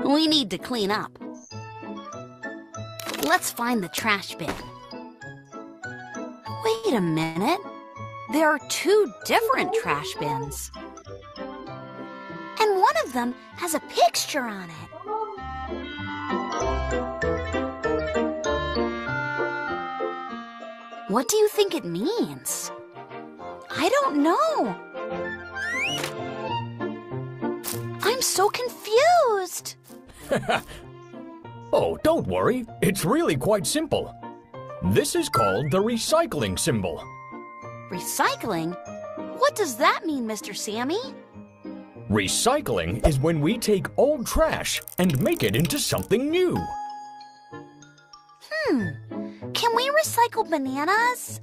We need to clean up. Let's find the trash bin. Wait a minute. There are two different trash bins. And one of them has a picture on it. What do you think it means? I don't know. I'm so confused. Oh, don't worry. It's really quite simple. This is called the recycling symbol. Recycling? What does that mean, Mr. Sammy? Recycling is when we take old trash and make it into something new. Can we recycle bananas?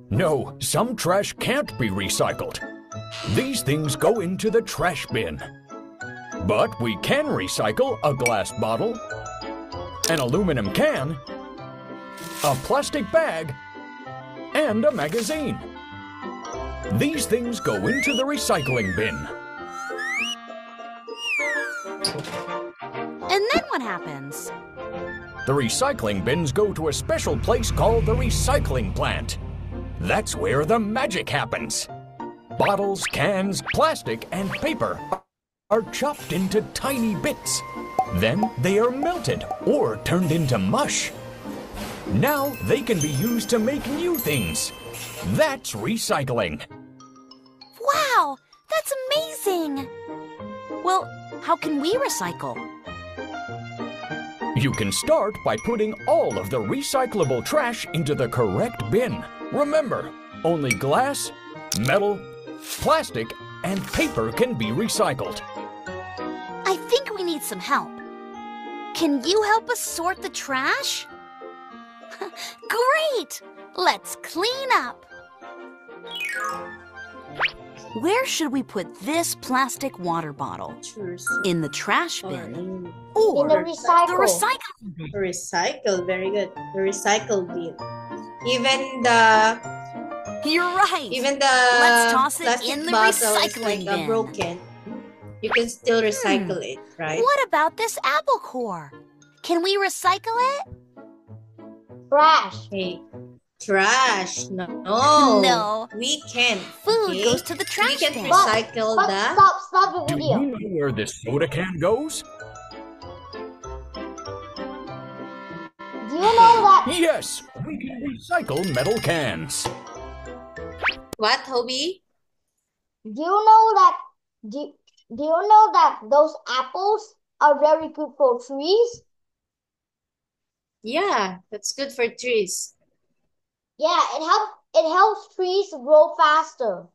No, some trash can't be recycled. These things go into the trash bin. But we can recycle a glass bottle, an aluminum can, a plastic bag, and a magazine. These things go into the recycling bin. And then what happens? The recycling bins go to a special place called the recycling plant. That's where the magic happens. Bottles, cans, plastic, and paper are chopped into tiny bits. Then they are melted or turned into mush. Now they can be used to make new things. That's recycling. Wow, that's amazing! Well, how can we recycle? You can start by putting all of the recyclable trash into the correct bin. Remember, only glass, metal, plastic, and paper can be recycled. I think we need some help. Can you help us sort the trash? Great! Let's clean up. Where should we put this plastic water bottle? In the trash bin or in the the recycling bin? Recycle, very good. The recycle bin. Even the You're right. Let's toss it plastic in the bottle is recycling like bin. broken. You can still recycle it, right? What about this apple core? Can we recycle it? Trash. Hey, trash. No. No. We can. Food okay? goes to the trash We can bin. recycle But the... stop the Do video. you know where this soda can goes? Do you know that? Yes, we can recycle metal cans. What, Hobie? Do you know that? Do you know that those apples are very good for trees? Yeah, that's good for trees. Yeah, it helps trees grow faster.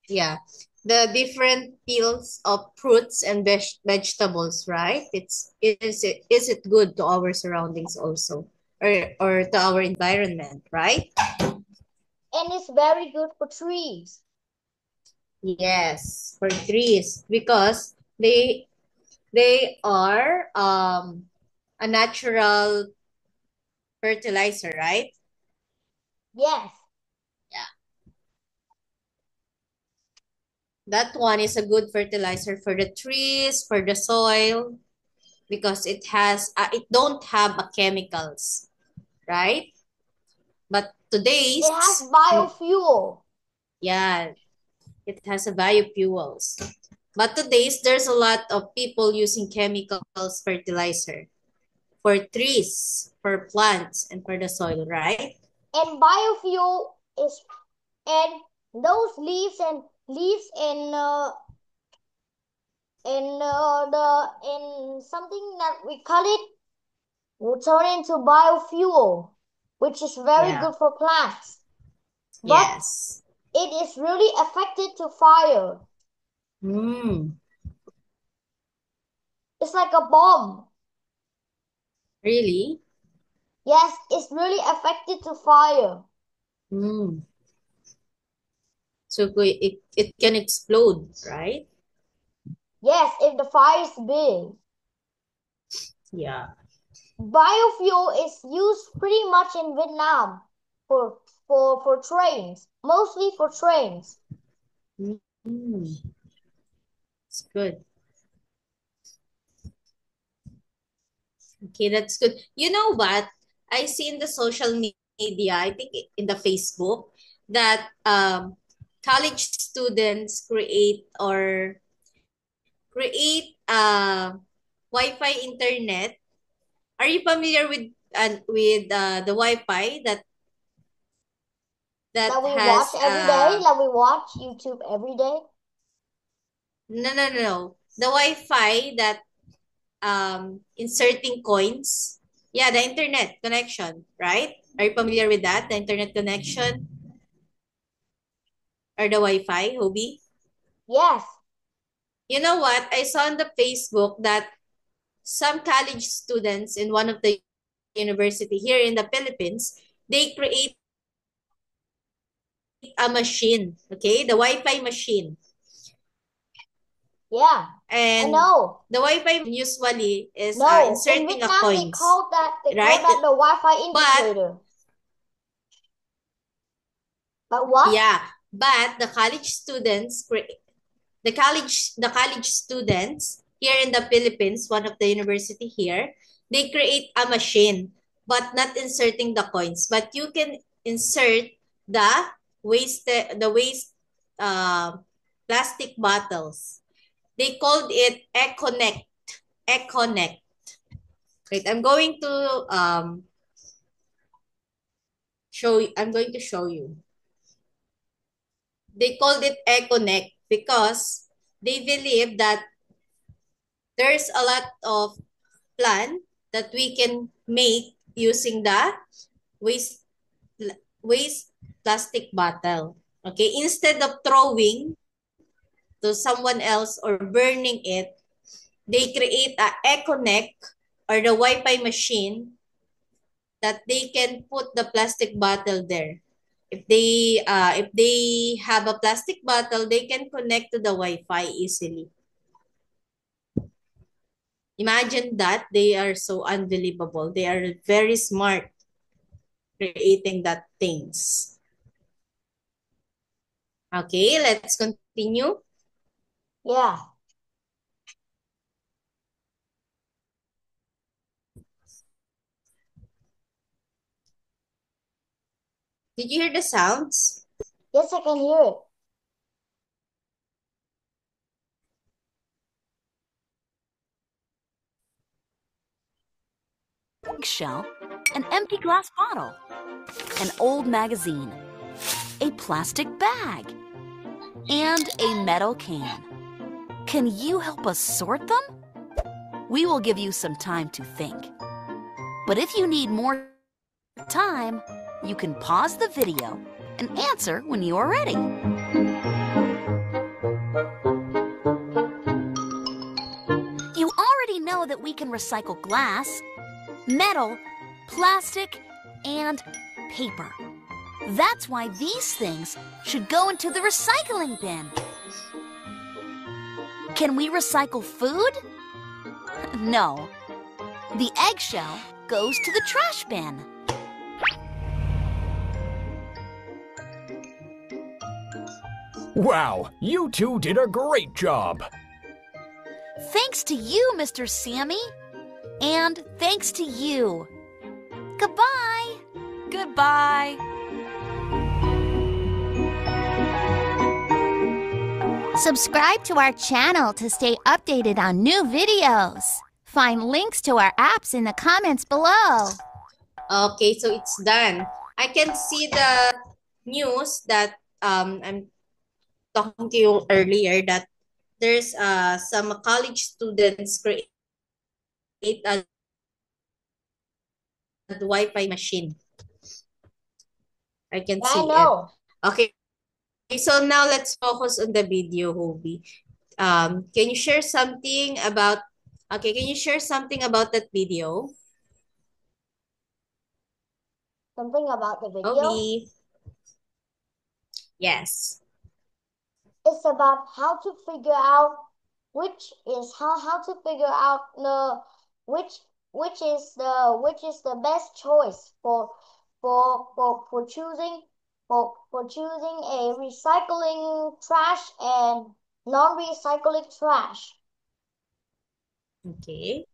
Yeah, the different peels of fruits and vegetables, right? Is it good to our surroundings also, or to our environment, right? And it's very good for trees. Yes, for trees because they are a natural fertilizer, right? Yes. That one is a good fertilizer for the trees, for the soil, because it don't have a chemicals, right? But today's, It has biofuel. yeah, it has a biofuels. But today's, there's a lot of people using chemicals fertilizer for trees, for plants, and for the soil, right? And biofuel is and those leaves in something that we call it will turn into biofuel, which is very good for plants. But Yes. it is really affected to fire. It's like a bomb. Really? Yes, it's really affected to fire. So it can explode, right? Yes, if the fire is big. Yeah. Biofuel is used pretty much in Vietnam for trains, mostly for trains. It's good. Okay, that's good. You know what? I see in the social media, I think in the Facebook, that college students create Wi-Fi internet. Are you familiar with the Wi-Fi that That we watch has every day, like we watch YouTube every day. no, the Wi-Fi that inserting coins? Yeah, the internet connection, right? Are you familiar with that? The internet connection or the Wi-Fi, Hobie? Yes. You know what? I saw on the Facebook that some college students in one of the university here in the Philippines, they create a machine, okay? The Wi-Fi machine. Yeah. I And know. the Wi-Fi usually is No, in inserting a Vietnam they coins, call that right? the Wi-Fi But indicator. But what? yeah, but the college students here in the Philippines, one of the university here, they create a machine, but not inserting the coins. But you can insert the waste plastic bottles. They called it Econnect. Econnect. Wait, I'm going to show you. They called it Econnect because they believe that there's a lot of plan that we can make using the waste waste plastic bottle. Okay, instead of throwing to someone else or burning it, they create a Econnect or the Wi-Fi machine that they can put the plastic bottle there. If they have a plastic bottle, they can connect to the Wi-Fi easily. Imagine that. They are so unbelievable. They are very smart creating that things. Okay, let's continue. Yeah. Did you hear the sounds? Yes, I can hear it. Eggshell, an empty glass bottle, an old magazine, a plastic bag, and a metal can. Can you help us sort them? We will give you some time to think. But if you need more time, you can pause the video and answer when you are ready. You already know that we can recycle glass, metal, plastic, and paper. That's why these things should go into the recycling bin. Can we recycle food? No. The eggshell goes to the trash bin. Wow, you two did a great job. Thanks to you, Mr. Sammy. And thanks to you. Goodbye. Goodbye. Subscribe to our channel to stay updated on new videos. Find links to our apps in the comments below. Okay, so it's done. I can see the news that I'm talking to you earlier that there's some college students create a Wi-Fi machine. I can see I it. know. Okay, so now let's focus on the video, Hobie. Can you share something about that video? Something about the video. Hobie. Yes. It's about how to figure out how to figure out the which is the best choice for choosing for choosing a recycling trash and non-recycling trash. Okay.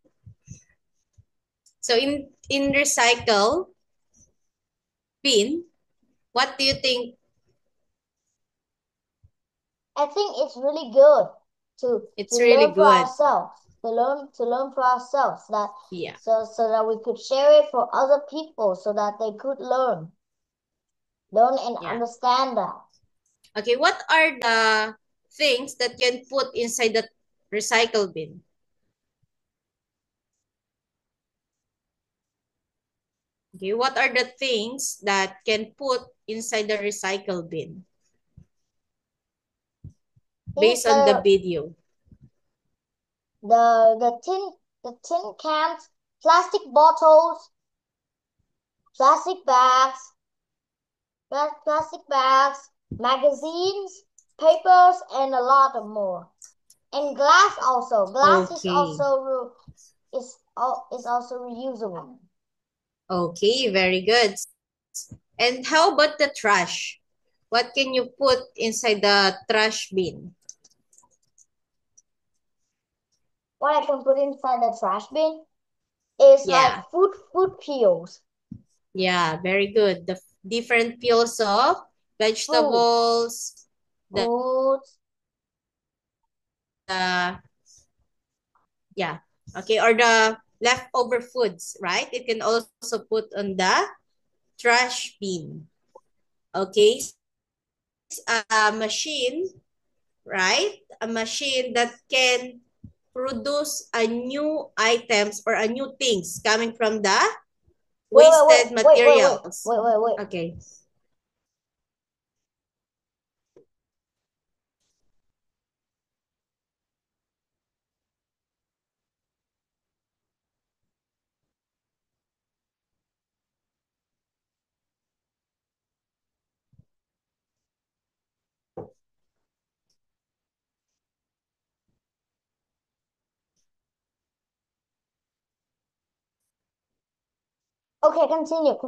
So in recycle bin, what do you think? I think it's really good to really learn for good. ourselves. To learn for ourselves that Yeah. so that we could share it for other people so that they could learn and understand that. Okay, what are the things that can put inside the recycle bin? Okay, what are the things that can put inside the recycle bin? Based on the video. The tin cans, plastic bottles, plastic bags, magazines, papers, and a lot of more. And glass also. Glass is also reusable. Okay, very good. And how about the trash? What can you put inside the trash bin? What I can put inside the trash bin is like food peels. Yeah, very good. The different peels of vegetables, fruits. Yeah. Okay, or the leftover foods, right? It can also put on the trash bin. Okay. A machine, right? A machine that can produce a new items or a new things coming from the wasted materials. Wait. Okay. Okay, continue.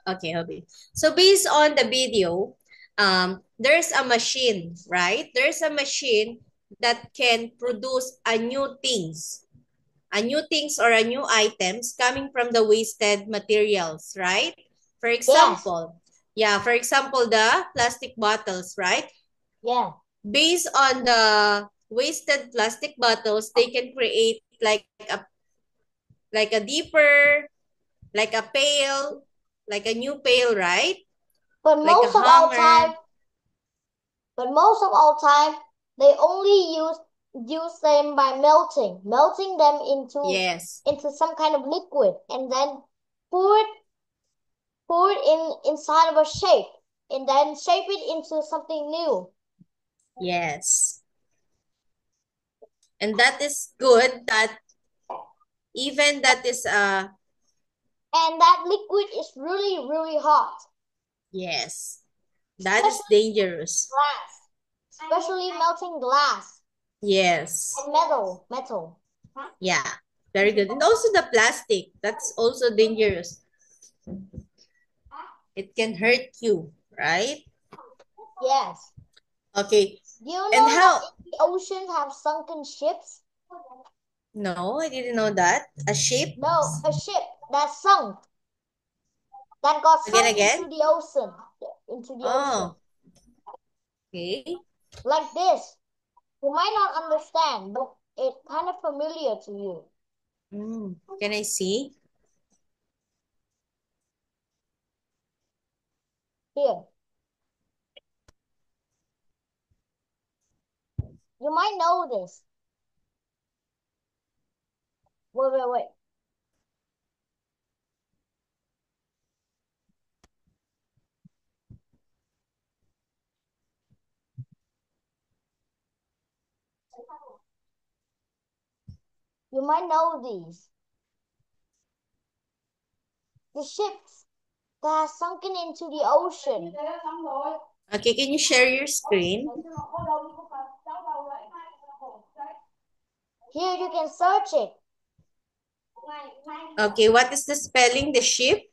Okay, Hobby. So based on the video, there's a machine, right? There's a machine that can produce a new things. A new things or a new items coming from the wasted materials, right? For example, for example, the plastic bottles, right? Yeah. Based on the wasted plastic bottles, they can create like a deeper, like a pail, like a new pail, right? But like most of all time, they only use them by melting them into some kind of liquid, and then pour it inside of a shape, and then shape it into something new. Yes. And that is good that even that is and that liquid is really, really hot. Yes. That is dangerous. Glass. Especially melting glass. Yes. And metal. Yeah. Very good. And also the plastic. That's also dangerous. It can hurt you, right? Yes. Okay. Do you know that the oceans have sunken ships? No, I didn't know that. A ship? No, a ship that sunk. That got sunk into the ocean. Ocean. Okay. Like this. You might not understand, but it's kind of familiar to you. Can I see? Here. You might know this. Wait. You might know these. The ships that have sunken into the ocean. Okay, can you share your screen? Here you can search it. Okay, what is the spelling? The ship?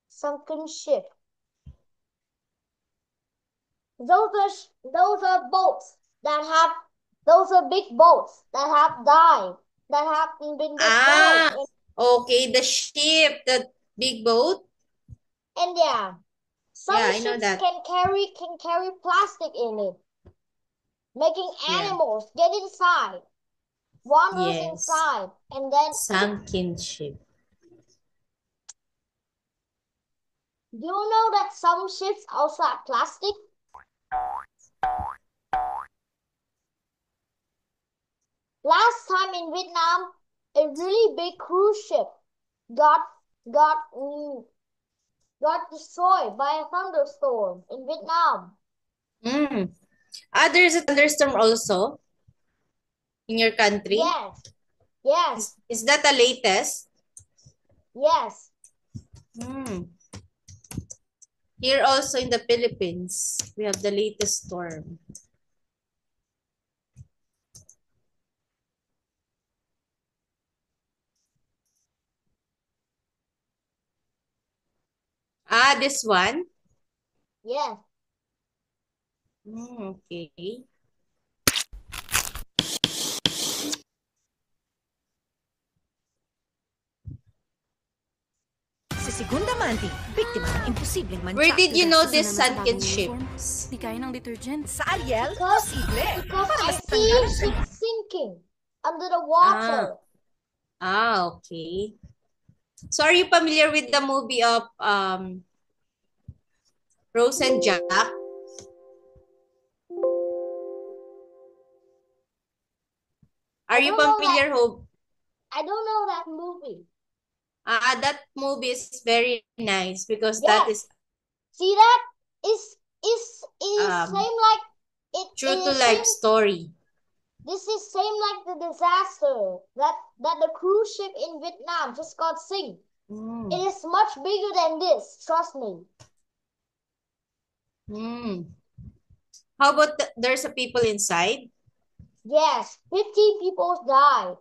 Sunken ship. Those are boats that have, those are big boats that have died that have been destroyed. Okay, the ship, the big boat. And yeah, some I know ships that. can carry plastic in it, making animals get inside, wanders inside, and then sunken ship. Do you know that some ships also have plastic? Last time in Vietnam, a really big cruise ship got destroyed by a thunderstorm in Vietnam. There's a thunderstorm also in your country? Yes. Yes. Is that the latest? Yes. Here also in the Philippines, we have the latest storm. This one? Yes. Okay. Si Segunda Manti, biktima ng imposibleng mancha. Where did you know this sunken ships? Di kaya ng detergent. Sa Ariel, posible. Because I see ships sinking under the water. Okay. So are you familiar with the movie of Rose and Jack? Are you familiar, Hope? I don't know that movie. That movie is very nice because that is. See that is same like it. True to life story. This is same like the disaster that the cruise ship in Vietnam just got sink. It is much bigger than this. Trust me. How about there's a people inside? Yes, 50 people died.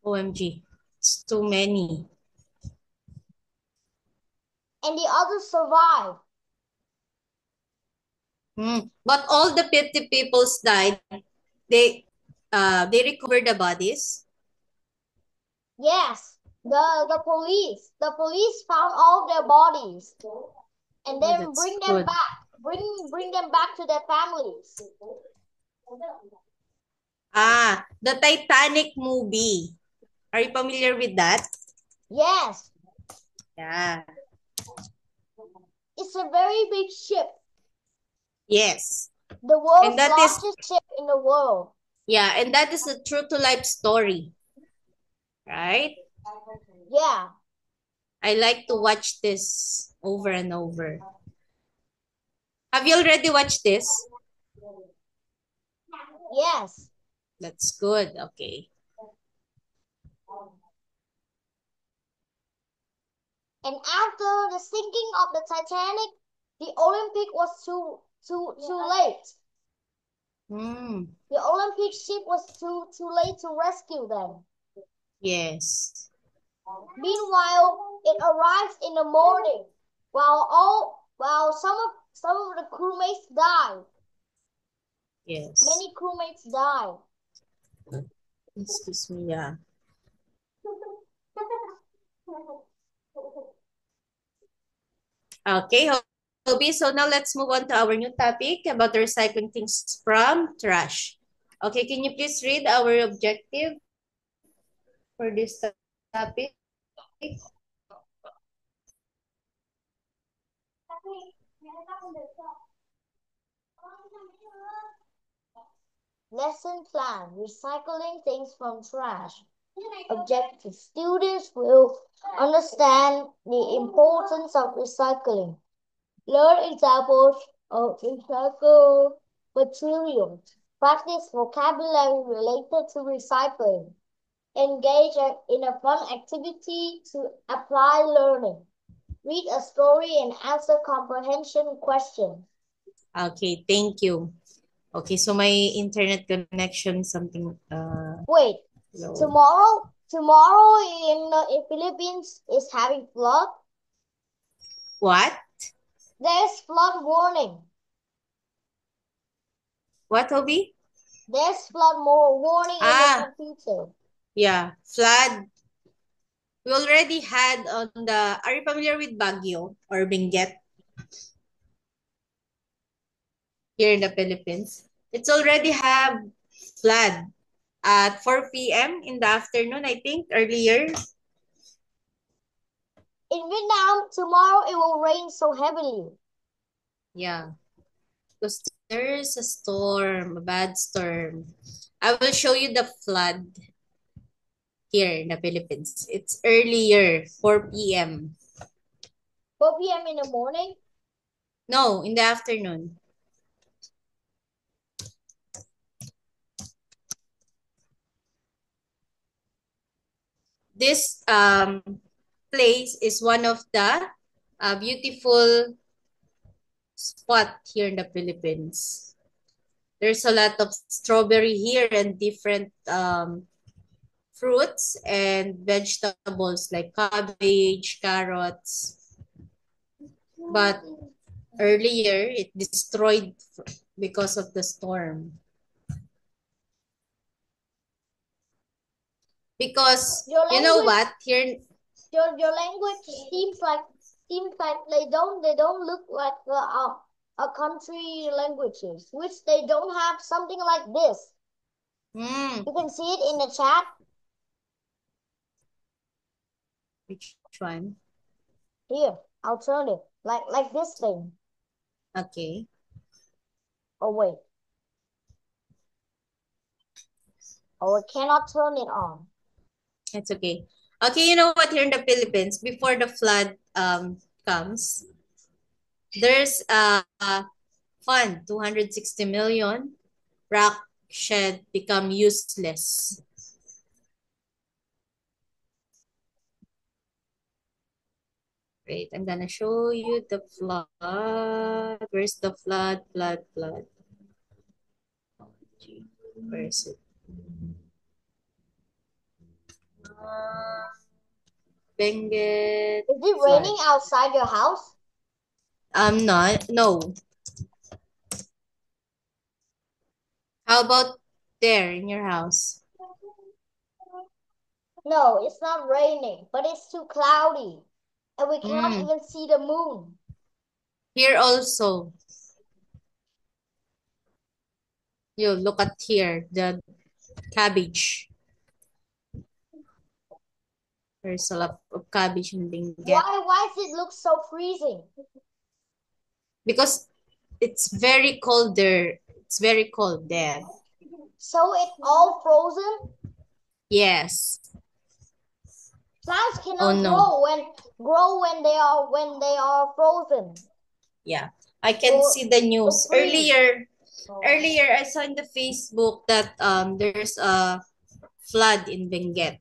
OMG, it's too many. And the others survived. But all the 50 people died. They recovered the bodies. Yes, the police found all their bodies, and then bring them back to their families. The Titanic movie. Are you familiar with that? Yes. Yeah. It's a very big ship. Yes. The world's largest ship in the world. Yeah, and that is a true to life story. Right? Yeah. I like to watch this over and over. Have you already watched this? Yes. That's good. Okay. And after the sinking of the Titanic, the Olympic was too late. The Olympic ship was too late to rescue them. Yes. Meanwhile, it arrived in the morning, while some of the crewmates died. Yes. Many crewmates died. Excuse me, yeah. Okay, Hobie. So now let's move on to our new topic about recycling things from trash. Okay, can you please read our objective for this topic? Lesson plan, recycling things from trash. Objective, students will understand the importance of recycling. Learn examples of recycled materials. Practice vocabulary related to recycling. Engage in a fun activity to apply learning. Read a story and answer comprehension questions. Okay, thank you. Okay, so my internet connection something wait, low. Tomorrow in Philippines is having flood. What? There's flood warning. What, Hobie? There's flood warning in the computer. Yeah, flood. We already had on the, are you familiar with Baguio or Benguet here in the Philippines? It's already have flood at 4 p.m. in the afternoon, I think, earlier. In Vietnam, tomorrow it will rain so heavily. Yeah, because there's a storm, a bad storm. I will show you the flood here in the Philippines. It's earlier, 4 p.m. 4 p.m. in the morning? No, in the afternoon. This place is one of the beautiful spot here in the Philippines. There's a lot of strawberry here and different fruits and vegetables like cabbage, carrots. But earlier, it destroyed because of the storm. Because you know what? Here, your language seems like they don't look like a country languages, which they don't have something like this. You can see it in the chat. Which one? Here, I'll turn it like this thing. Okay. Oh wait. Oh, I cannot turn it on. It's okay. Okay, you know what? Here in the Philippines, before the flood comes, there's a fund, 260 million. Rock shed become useless. Wait, I'm gonna show you the flood. Where's the flood? Flood, flood. Where is it? Benguet. Is it raining outside your house? Not. No. How about there in your house? No, it's not raining, but it's too cloudy. And we cannot even see the moon. Here also. You look at here, the cabbage. There's a lot of cabbage in Benguet. Why does it look so freezing? Because it's very cold there. It's very cold there. So it's all frozen? Yes. Plants cannot grow when they are frozen. Yeah. I can see the news. Earlier I saw in the Facebook that there's a flood in Benguet.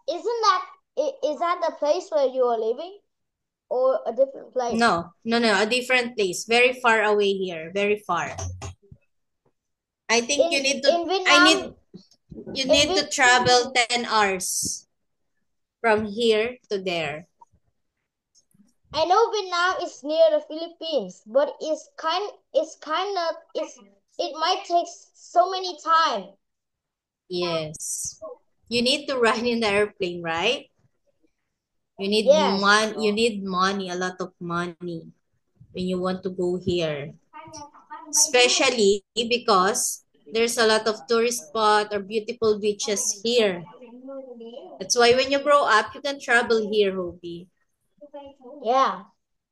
Is that the place where you are living? Or a different place? No, a different place. Very far away here. Very far. I think you need to you need to travel 10 hours from here to there. I know Vietnam is near the Philippines, but it might take so many time. Yes. You need to run in the airplane, right? You need you need money, a lot of money when you want to go here. Especially because there's a lot of tourist spot or beautiful beaches here. That's why when you grow up, you can travel here, Hobi. Yeah.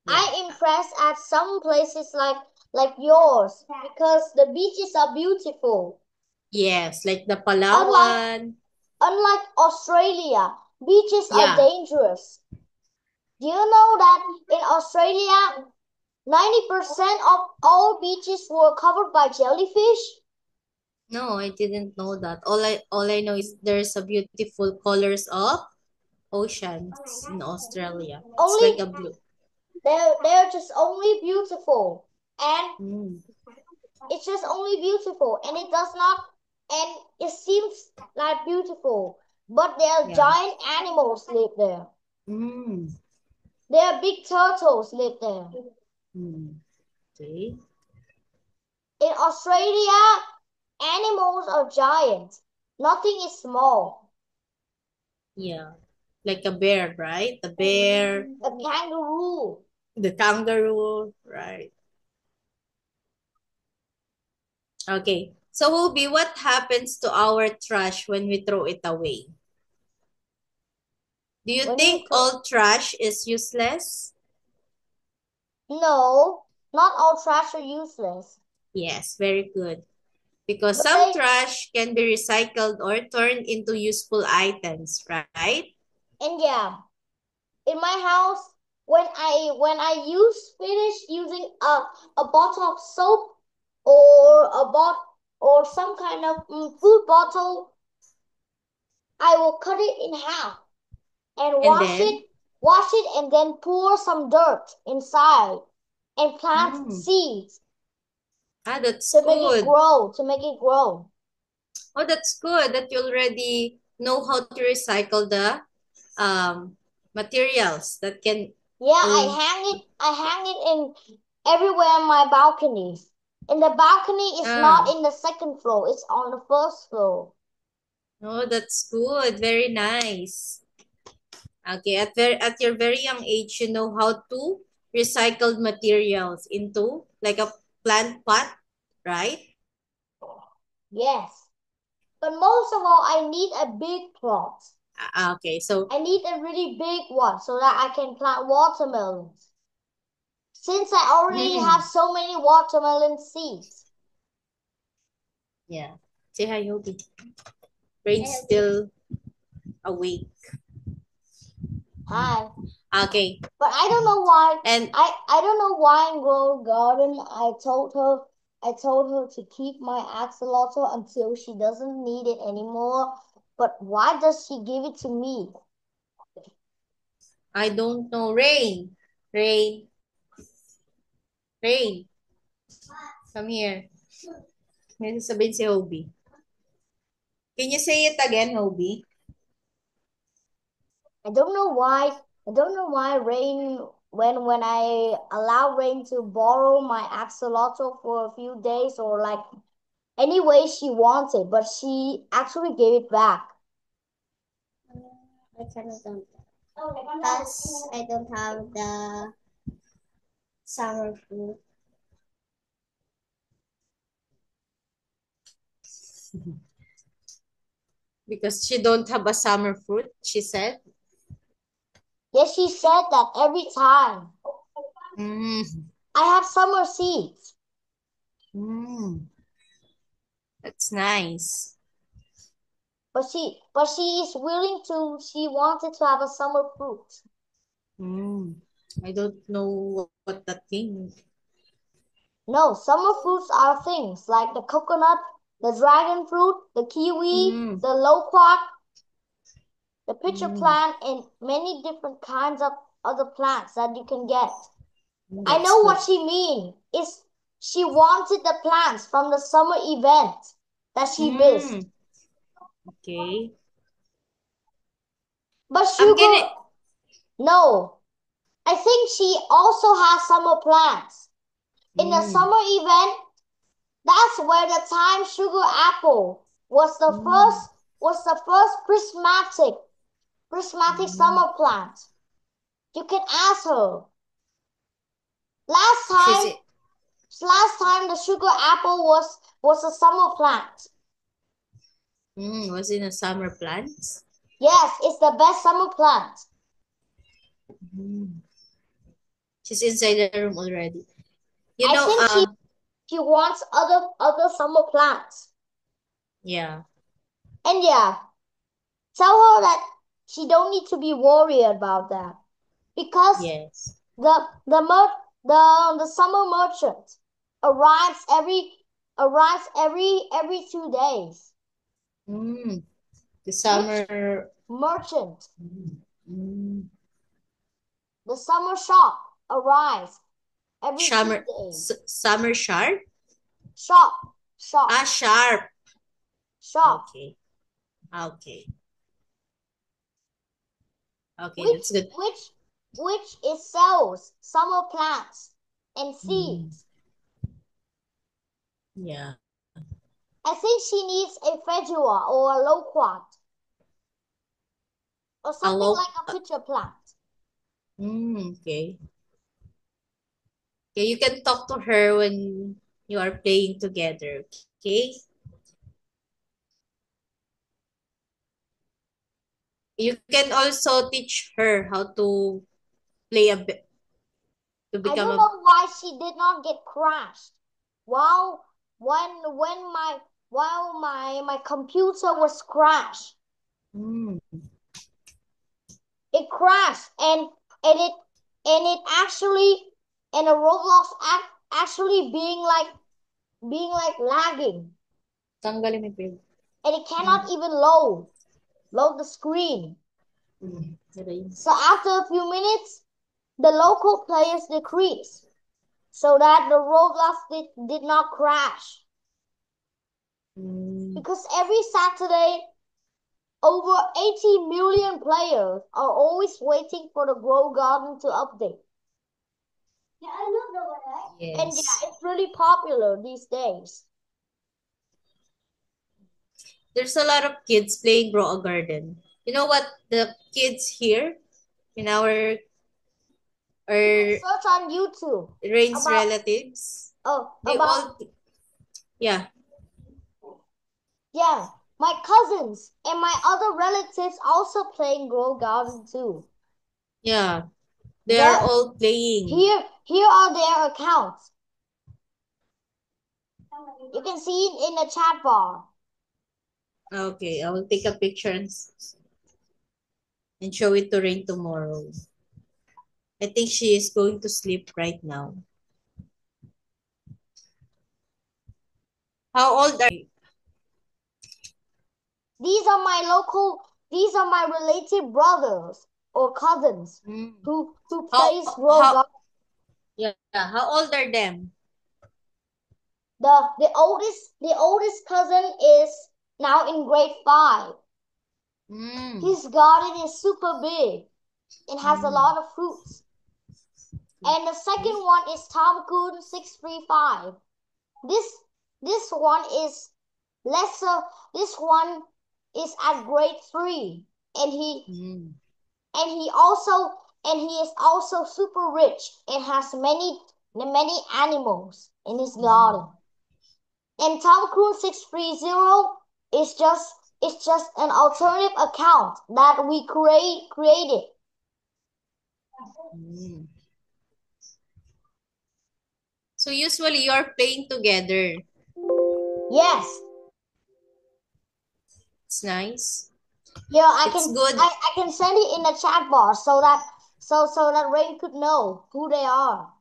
I'm impressed at some places like yours because the beaches are beautiful. Yes, like the Palawan. Unlike Australia, beaches are dangerous. Do you know that in Australia, 90% of all beaches were covered by jellyfish? No, I didn't know that. All I know is there's a beautiful colors of oceans in Australia. It's like a blue. They're just only beautiful. And it's just only beautiful. And it does not, and it seems like beautiful. But there are giant animals live there. There are big turtles live there. Okay. In Australia, Animals are giant. Nothing is small. Yeah. Like a bear, right? The bear, A kangaroo. the kangaroo, right? Okay. So, Hobie, what happens to our trash when we throw it away? Do you When think you all trash is useless? No, not all trash are useless. Yes, very good. Because But some they trash can be recycled or turned into useful items, right? and yeah, in my house, when I finish using a bottle of soap or a bot or some kind of food bottle, I will cut it in half and And then, wash it, and then pour some dirt inside and plant seeds that's to make it good. grow, Oh, that's good that you already know how to recycle the materials that can. Yeah, Oh, I hang it in everywhere in my balcony. And the balcony is not in the second floor, it's on the first floor. oh, that's good. Very nice. Okay, at your very young age, you know how to recycle materials into like a plant pot, right? Yes. But most of all, I need a big plot. Okay, so I need a really big one so that I can plant watermelons. Since I already have so many watermelon seeds. yeah. Say hi, Yogi. Brain's still awake. Hi. Okay. But I don't know why. And I don't know why in Rose Garden I told her to keep my axolotl until she doesn't need it anymore. But why does she give it to me? I don't know. Rain. Rain. Rain. Come here. May sasabihin si Hobie. Can you say it again, Hobie? I don't know why Rain when I allow Rain to borrow my axolotl for a few days or like any way she wants it, but she actually gave it back. I cannot do that because I don't have the summer fruit. Because she don't have a summer fruit, she said. Yes, she said that every time. I have summer seeds. That's nice. But she is willing to, she wanted to have a summer fruit. I don't know what that thing. No, summer fruits are things like the coconut, the dragon fruit, the kiwi, the loquat, the pitcher plant, and many different kinds of other plants that you can get. I know what she means. Is she wanted the plants from the summer event that she missed. Okay. But Sugar, no. I think she also has summer plants. In the summer event, that's where the time Sugar Apple was the first prismatic summer plant. You can ask her. Last time the Sugar Apple was a summer plant. Was it a summer plant? Yes, it's the best summer plant. She's inside the room already. You I know, think she wants other summer plants. Yeah. And yeah, tell her that she don't need to be worried about that. Because yes. the summer merchant arrives every 2 days. The summer merchant. The summer shop arrives every 2 days. Summer sharp? Shop. Sharp. Shop. Okay. Okay. Okay, Which, that's good. Which it sells summer plants and seeds. Yeah. I think she needs a fedua or a loquat. Or something like a pitcher plant. Okay. Okay, you can talk to her when you are playing together. Okay. You can also teach her how to play a bit to I become don't a know why she did not get crashed. Wow, when my computer was crashed. It crashed and it actually and a Roblox actually being like lagging. Tanggalin mo yung And it cannot even load the screen. page. So after a few minutes, the local players decrease so that the Roblox did not crash. Because every Saturday, over 80 million players are always waiting for the Grow Garden to update. Yeah, I know that. Yes. And yeah, it's really popular these days. There's a lot of kids playing Grow a Garden. You know what? The kids here in our Search on YouTube. Rain's relatives. They all, yeah. Yeah, my cousins and my other relatives also playing Grow Garden too. Yeah, they are all playing. Here are their accounts. You can see it in the chat bar. Okay, I will take a picture and show it to Rain tomorrow. I think she is going to sleep right now. How old are you? These are my related brothers or cousins who plays Grow Garden. Yeah, how old are them? The oldest cousin is now in grade 5. His garden is super big. It has a lot of fruits. And the second one is Tamkun 635. This one is lesser. This one is at grade 3, and he is also super rich and has many animals in his garden. And Tamkun 630 is just an alternative account that we created. So usually you are playing together. Yes. It's nice. Yeah, I can send it in the chat bar so that Rain could know who they are.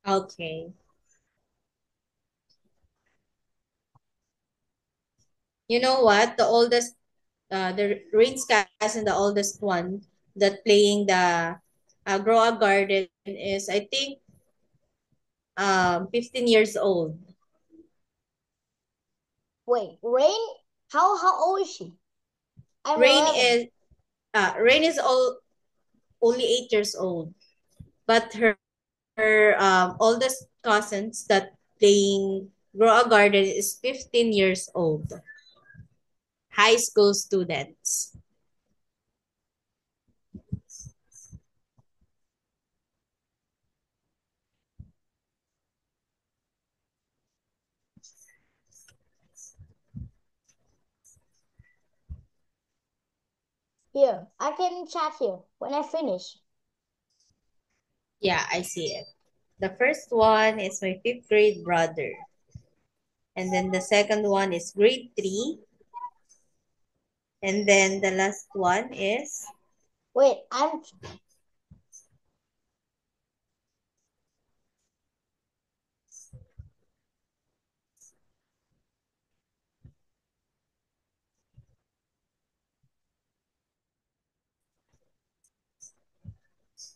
Okay. You know what? The oldest, the Rain's cousin, the oldest one that playing the Grow a Garden is, I think, 15 years old. Wait, Rain? How old is she? Rain is only 8 years old, but her oldest cousins that playing Grow a Garden is 15 years old. High school students. Here, I can chat here when I finish. Yeah, I see it. The first one is my 5th grade brother. And then the second one is grade 3. And then the last one is... Wait,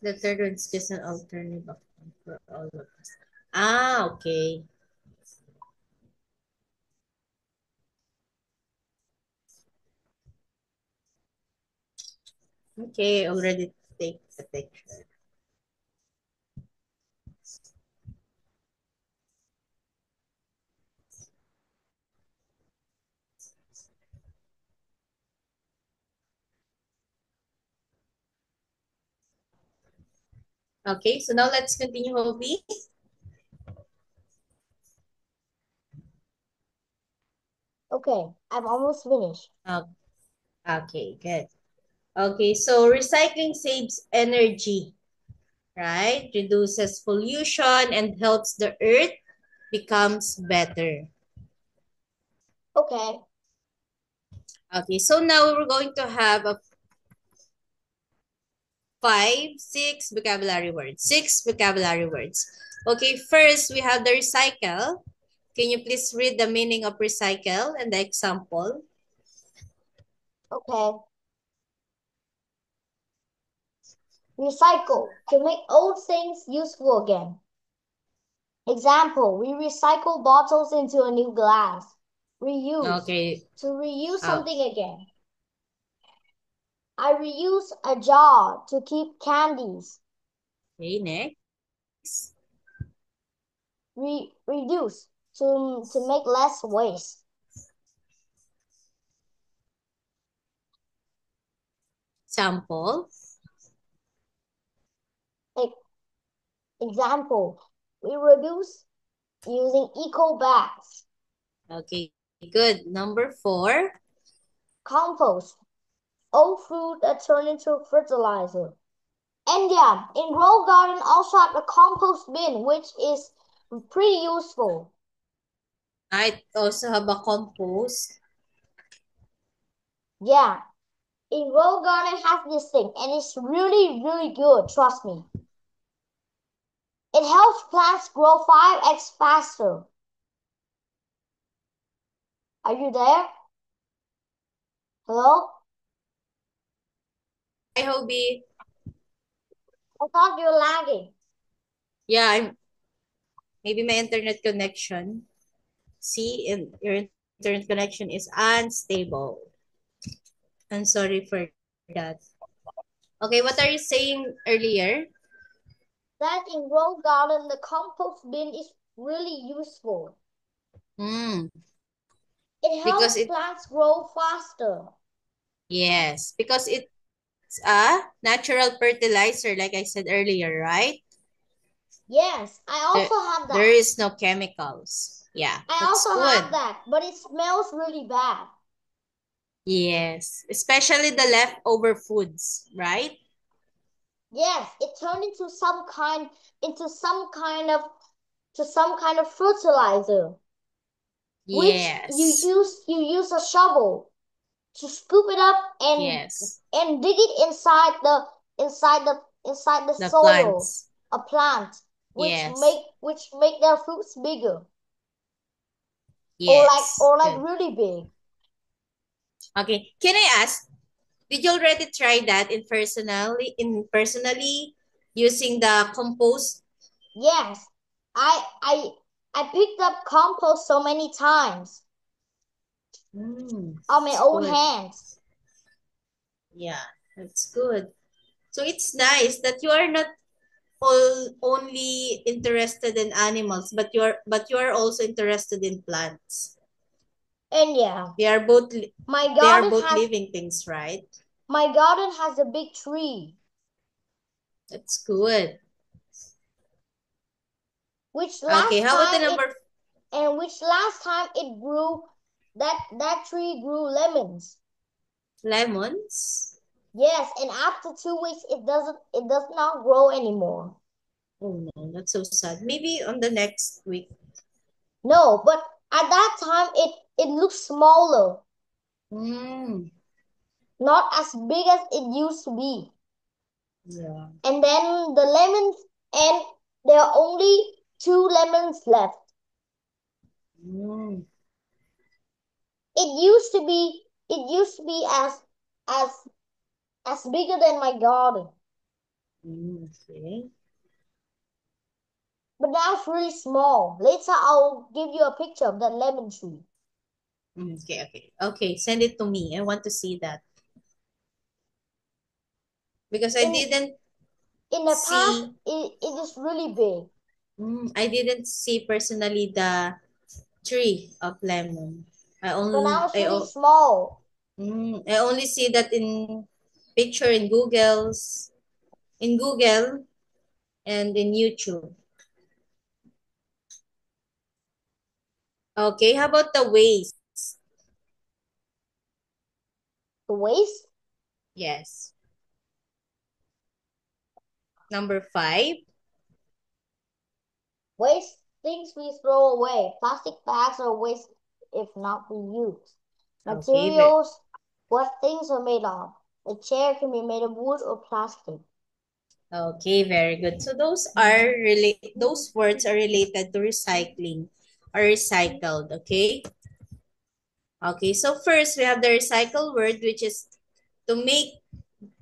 The third one is just an alternative for all of us. Ah, okay. Okay, already take the picture. Okay, so now let's continue, Hobie. Okay, I'm almost finished. Okay, good. Okay, so recycling saves energy, right? Reduces pollution and helps the earth becomes better. Okay. Okay, so now we're going to have a 6 vocabulary words. 6 vocabulary words. Okay, first we have the recycle. Can you please read the meaning of recycle and the example? Okay. Recycle, to make old things useful again. Example, we recycle bottles into a new glass. Reuse, Okay. to reuse Oh. something again. I reuse a jar to keep candies. Okay, next. Reduce, to make less waste. Sample. Example, we reduce using eco bags. Okay, good. Number 4. Compost, old food that turn into fertilizer. India, in Grow Garden also have a compost bin, which is pretty useful. I also have a compost. Yeah, in Grow Garden has this thing, and it's really, really good, trust me. It helps plants grow 5x faster. Are you there? Hello? Hi, Hobie. I thought you were lagging. Yeah, maybe my internet connection. See, your internet connection is unstable. I'm sorry for that. Okay, what are you saying earlier? That in Grow Garden, the compost bin is really useful. Mm, It helps plants grow faster. yes, because it's a natural fertilizer, like I said earlier, right? Yes, I also have that. There is no chemicals. Yeah, I that's also good. have that, but it smells really bad. Yes, especially the leftover foods, right? Yes, it turned into some kind of fertilizer. Yes. Which you use a shovel to scoop it up and dig it inside the soil, plants. a plant, which Yes. make their fruits bigger. Yes. Or like really big. Okay. Can I ask, did you already try that personally using the compost? Yes. I picked up compost so many times on my own hands. Yeah, that's good. So it's nice that you are not only interested in animals, but you are also interested in plants. And yeah, they are both living things, right? My garden has a big tree. That's good. Which last time it grew, that tree grew lemons. Lemons? Yes, and after 2 weeks it does not grow anymore. Oh no, that's so sad. Maybe on the next week. No, but at that time it looks smaller. Not as big as it used to be. Yeah. And then the lemons, and there are only 2 lemons left. It used to be as bigger than my garden. Okay. But now it's really small. Later I'll give you a picture of that lemon tree. Okay. Send it to me. I want to see that. Because I didn't in the past, it is really big. I didn't see personally the tree of lemon. But now it's really small. I only see that in picture in Google. and in YouTube. Okay, how about the waste? The waste? Yes. Number 5. Waste, things we throw away. Plastic bags are waste if not reused. Okay, Materials, what things are made of. A chair can be made of wood or plastic. okay, very good. So those are those words are related to recycling or recycled, okay? Okay, so first we have the recycle word, which is to make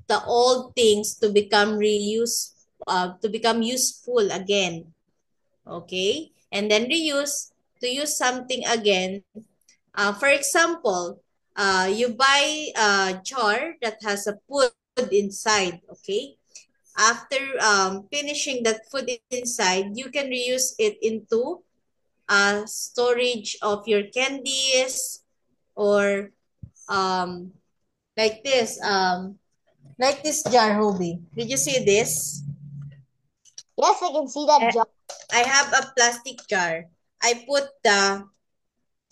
the old things to become to become useful again. Okay, and then reuse, to use something again. For example, you buy a jar that has a food inside. Okay, after finishing that food inside, you can reuse it into storage of your candies, or um, like this. Like this jar, Hobie. Did you see this? Yes, I can see that jar. I have a plastic jar. I put the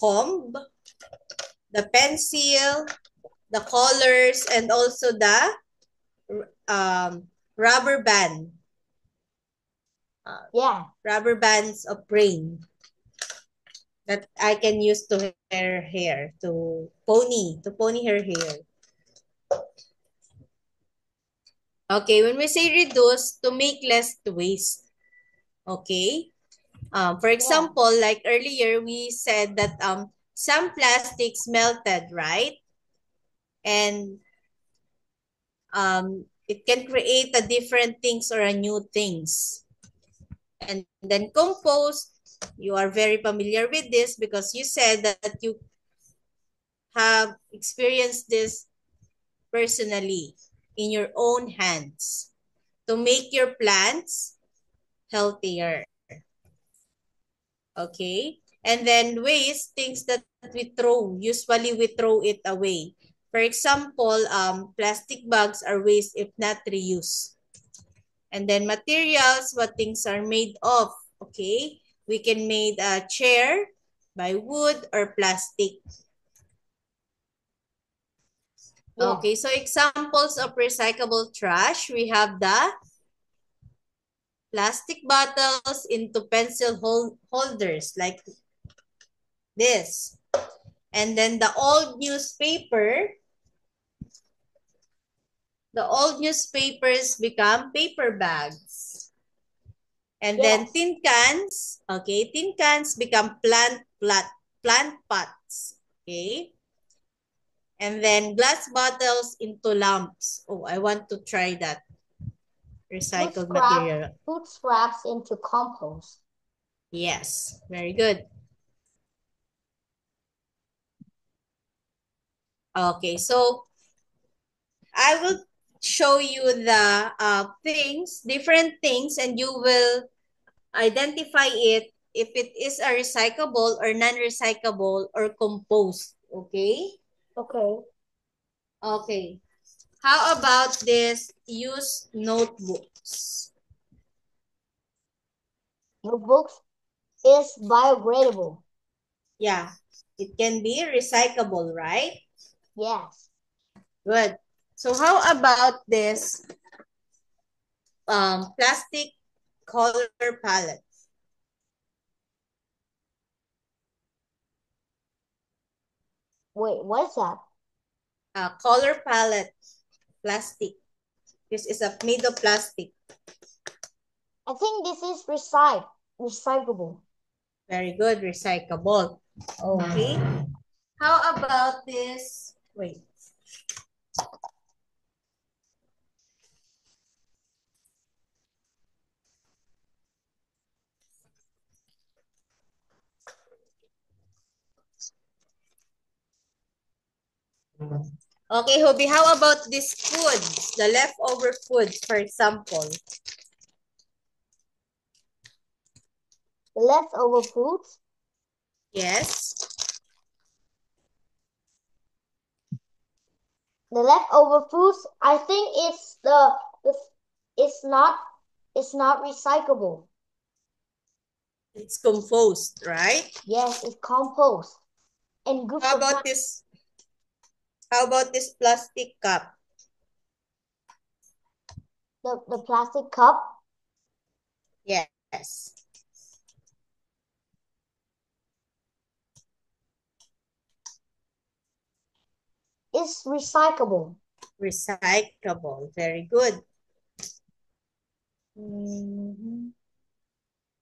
comb, the pencil, the colors, and also the rubber band. Yeah. Rubber bands of brain that I can use to hair, to pony her hair. Okay, when we say reduce, to make less waste. Okay. For example, like earlier, we said that some plastics melted, right? And it can create a different things or a new things. And then compost, you are very familiar with this because you said that you have experienced this personally in your own hands to make your plants healthier. Okay? And then waste, things that we throw. Usually we throw it away. For example, plastic bags are waste if not reused. And then materials, what things are made of. Okay? We can make a chair by wood or plastic. Yeah. Okay, so examples of recyclable trash, we have the plastic bottles into pencil holders like this. And then the old newspapers become paper bags. And then tin cans, okay, tin cans become plant pots, okay? And then glass bottles into lamps. Oh, I want to try that. Recycled material. Food scraps into compost. Yes, very good. Okay, so I will show you the different things, and you will identify it if it is a recyclable or non-recyclable or compost. Okay? Okay. Okay. How about this used notebooks? Notebooks is biodegradable. Yeah. It can be recyclable, right? Yes. Good. So how about this plastic color palette? Wait, what is that? Color palette, plastic. This is made of plastic. I think this is recyclable. Very good, recyclable. Okay. How about this? Wait. Okay, Hobie, how about these foods? The leftover foods, for example. Leftover foods? Yes. The leftover foods, I think it's not It's not recyclable. It's composed, right? Yes, it's compost. And good How for about this? How about this plastic cup? the plastic cup. Yes. It's recyclable. Recyclable. Very good. Mhm.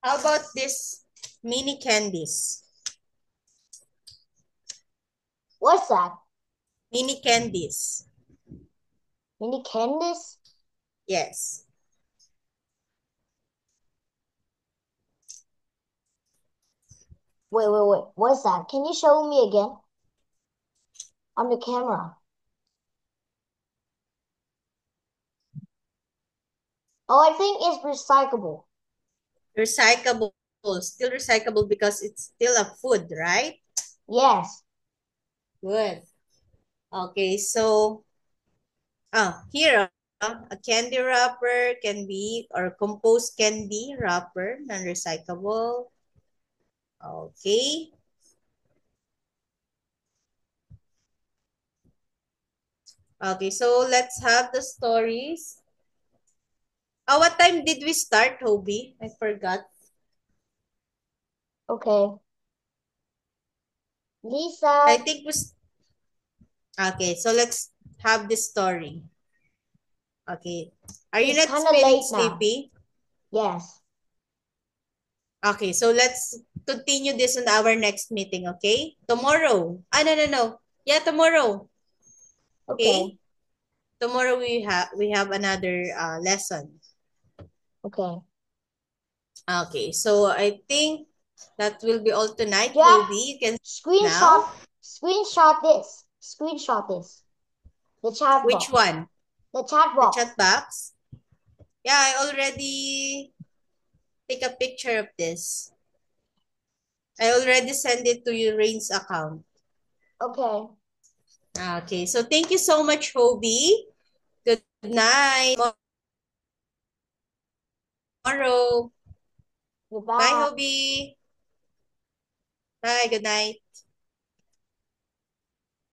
How about this mini candies? What's that? Mini candies. Mini candies? Yes. Wait. What's that? Can you show me again? On the camera. Oh, I think it's recyclable. Recyclable. Still recyclable because it's still a food, right? Yes. Good. Okay, so here a candy wrapper can be, or compost candy wrapper, non-recyclable. Okay. Okay, so let's have the stories. What time did we start, Hobie? I forgot. Okay. Lisa. I think okay, so let's have this story. Okay. Are you It's not kind of feeling late now. sleepy? Yes. Okay, so let's continue this in our next meeting, okay? Tomorrow. No. Yeah, tomorrow. Okay. Okay? Tomorrow we have another lesson. Okay. Okay, so I think that will be all tonight, Jack, Hobie. You can screenshot now. screenshot this. Screenshot this. The chat Which box. one? The chat The box. chat box? Yeah, I already take a picture of this. I already sent it to your Rain's account. Okay. Okay, so thank you so much, Hobie. Good night. Tomorrow. Goodbye. Bye, Hobie. Bye, good night.